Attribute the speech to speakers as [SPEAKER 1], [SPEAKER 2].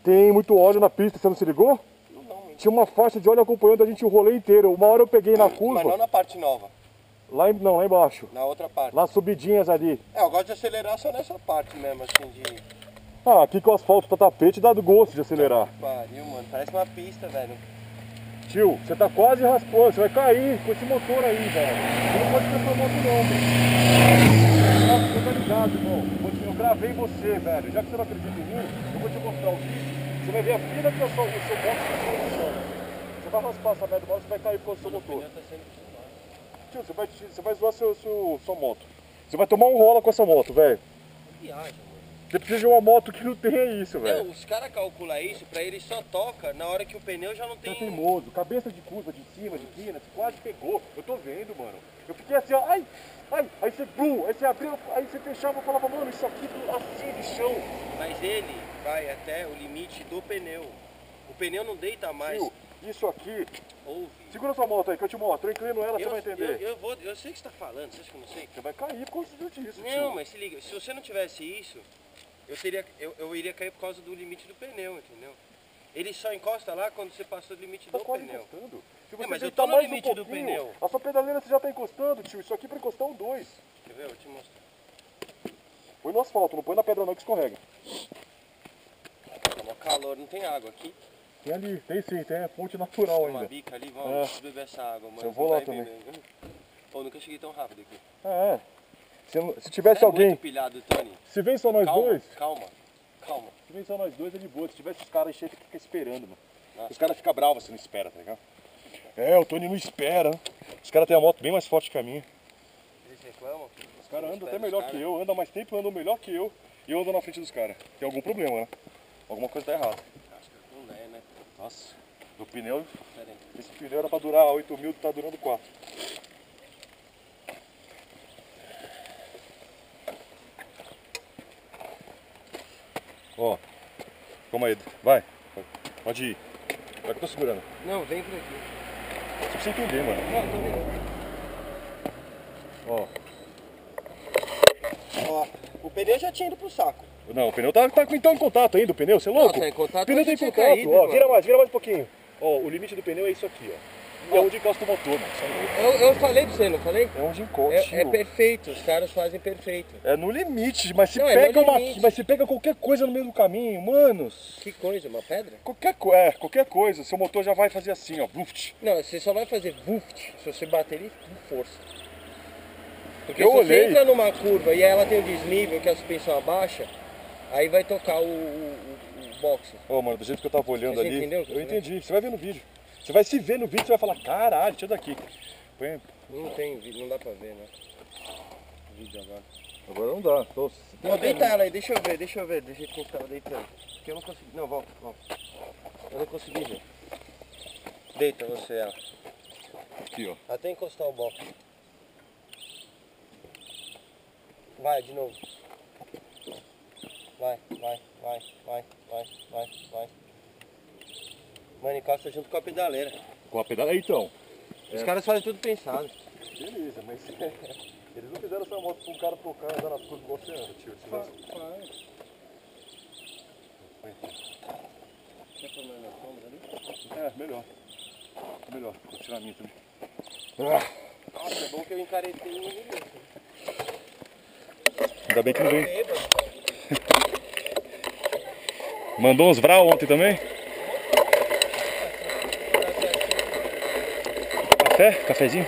[SPEAKER 1] Tem muito óleo na pista, você não se ligou?
[SPEAKER 2] Não.
[SPEAKER 1] Tinha uma faixa de óleo acompanhando a gente o rolê inteiro. Uma hora eu peguei na curva.
[SPEAKER 2] Mas não na parte nova.
[SPEAKER 1] Não, lá embaixo.
[SPEAKER 2] Na outra parte.
[SPEAKER 1] Nas subidinhas ali.
[SPEAKER 2] É, eu gosto de acelerar só nessa parte mesmo, assim, de...
[SPEAKER 1] Ah, aqui com o asfalto tá tapete dá do gosto de acelerar.
[SPEAKER 2] Pariu, mano. Parece uma pista, velho.
[SPEAKER 1] Tio, você tá quase raspando, você vai cair com esse motor aí, velho. Você não pode prestar moto não, velho. Você tá ligado, irmão. Eu gravei você, velho. Já que você não acredita em mim, eu vou te mostrar o vídeo. Você vai ver a fila que o seu moto tá. Você vai raspar essa merda, você vai cair com o seu motor. Tio, você vai zoar sua moto. Você vai tomar um rola com essa moto, velho.
[SPEAKER 2] Viagem, mano.
[SPEAKER 1] Você precisa de uma moto que não tenha isso, velho.
[SPEAKER 2] Não, os caras calculam isso, pra ele só toca na hora que o pneu já não tem...
[SPEAKER 1] Você é teimoso, cabeça de curva de cima, de quina, você quase pegou. Eu tô vendo, mano. Eu fiquei assim, ó, ai, aí você blum, aí você abriu, aí você fechava e falava, mano, isso aqui assim de chão.
[SPEAKER 2] Mas ele vai até o limite do pneu. O pneu não deita mais.
[SPEAKER 1] Tio, isso aqui...
[SPEAKER 2] Ouve.
[SPEAKER 1] Segura sua moto aí que eu te mostro, eu inclino ela, você vai entender.
[SPEAKER 2] Eu sei o que você tá falando, você acha que eu não sei?
[SPEAKER 1] Você vai cair por causa disso,
[SPEAKER 2] Não,
[SPEAKER 1] tio.
[SPEAKER 2] mas se liga, se você não tivesse isso, eu iria cair por causa do limite do pneu, entendeu? Ele só encosta lá quando você passou do limite do
[SPEAKER 1] quase
[SPEAKER 2] pneu.
[SPEAKER 1] encostando. Se você
[SPEAKER 2] mas eu
[SPEAKER 1] deitar
[SPEAKER 2] tô no
[SPEAKER 1] mais
[SPEAKER 2] limite do
[SPEAKER 1] pouquinho,
[SPEAKER 2] pneu.
[SPEAKER 1] a sua pedaleira você já tá encostando, tio. Isso aqui pra encostar um 2.
[SPEAKER 2] Quer ver? Eu te mostro.
[SPEAKER 1] Põe no asfalto, não põe na pedra não que escorrega.
[SPEAKER 2] Tá mó calor, não tem água aqui.
[SPEAKER 1] Tem ali, tem sim, tem a fonte natural
[SPEAKER 2] Tem
[SPEAKER 1] ainda.
[SPEAKER 2] uma bica ali, vamos beber essa água, mano.
[SPEAKER 1] Eu vou lá também.
[SPEAKER 2] Pô, nunca cheguei tão rápido aqui.
[SPEAKER 1] É. Se tivesse
[SPEAKER 2] Você é
[SPEAKER 1] alguém...
[SPEAKER 2] muito pilhado, Tony.
[SPEAKER 1] Se vem só nós dois...
[SPEAKER 2] Calma.
[SPEAKER 1] Se vem só nós dois é de boa. Se tivesse os caras cheios, fica esperando, mano.
[SPEAKER 2] Nossa.
[SPEAKER 1] Os caras ficam bravos se não espera, tá ligado? É, o Tony não espera. Os caras têm a moto bem mais forte que a minha.
[SPEAKER 2] Eles reclamam?
[SPEAKER 1] Os caras andam até melhor que eu, andam mais tempo, andam melhor que eu. E eu ando na frente dos caras. Tem algum problema, né? Alguma coisa tá errada.
[SPEAKER 2] Acho que não é, né?
[SPEAKER 1] Nossa, o pneu...
[SPEAKER 2] Pera aí.
[SPEAKER 1] Esse pneu era pra durar 8.000, tá durando 4. Ó, calma aí, vai, pode ir. Vai que eu tô segurando.
[SPEAKER 2] Não, vem por aqui.
[SPEAKER 1] Só pra você entender, mano.
[SPEAKER 2] Não, tô vendo.
[SPEAKER 1] Ó.
[SPEAKER 2] Ó, o pneu já tinha ido pro saco.
[SPEAKER 1] Não, o pneu tá em contato ainda, o pneu, você é louco?
[SPEAKER 2] Não, tá em contato,
[SPEAKER 1] o pneu tá em
[SPEAKER 2] tinha
[SPEAKER 1] contato,
[SPEAKER 2] caído,
[SPEAKER 1] ó,
[SPEAKER 2] mano.
[SPEAKER 1] vira mais um pouquinho. Ó, o limite do pneu é isso aqui, ó. E é onde encosta o motor, mano, você é louco.
[SPEAKER 2] Eu falei pra você, não falei?
[SPEAKER 1] É onde encosta,
[SPEAKER 2] É perfeito, os caras fazem perfeito.
[SPEAKER 1] É no limite, mas se
[SPEAKER 2] Não, é
[SPEAKER 1] pega
[SPEAKER 2] no limite.
[SPEAKER 1] mas se pega qualquer coisa no meio do caminho, mano.
[SPEAKER 2] Que coisa, uma pedra?
[SPEAKER 1] Qualquer coisa, seu motor já vai fazer assim, ó, vuft.
[SPEAKER 2] Não, você só vai fazer vuft se você bater ele com força. Porque
[SPEAKER 1] Eu
[SPEAKER 2] se você
[SPEAKER 1] olhei.
[SPEAKER 2] entra numa curva e ela tem um desnível que a suspensão abaixa, aí vai tocar o boxe.
[SPEAKER 1] Ó, mano, do jeito que eu tava olhando
[SPEAKER 2] Você
[SPEAKER 1] ali,
[SPEAKER 2] entendeu o que eu
[SPEAKER 1] eu entendi, você vai ver no vídeo. Você vai se ver no vídeo, você vai falar, caralho, tira daqui. Põe...
[SPEAKER 2] Não tem vídeo, não dá pra ver, né? Vídeo agora.
[SPEAKER 1] Agora não dá. Então,
[SPEAKER 2] Não, deita ela aí, deixa eu ver, do jeito que a gente tava deitando. Porque eu não consegui. Não, volta. Eu não consegui ver. Deita você ela.
[SPEAKER 1] aqui, ó.
[SPEAKER 2] Até encostar o box. Vai, de novo. Vai. Mano, encosta junto com a pedaleira.
[SPEAKER 1] Com a pedala. Então.
[SPEAKER 2] Os caras fazem tudo pensado.
[SPEAKER 1] Beleza, mas eles não fizeram essa moto pra um cara tocar, andar nas curvas igual você anda, tio.
[SPEAKER 2] Quer pôr mais na sombra ali?
[SPEAKER 1] É, melhor. Melhor, vou tirar a minha também.
[SPEAKER 2] Nossa, é bom que eu encaretei no início.
[SPEAKER 1] Ainda bem que não vem. Mandou uns vral ontem também? Café? Cafezinho?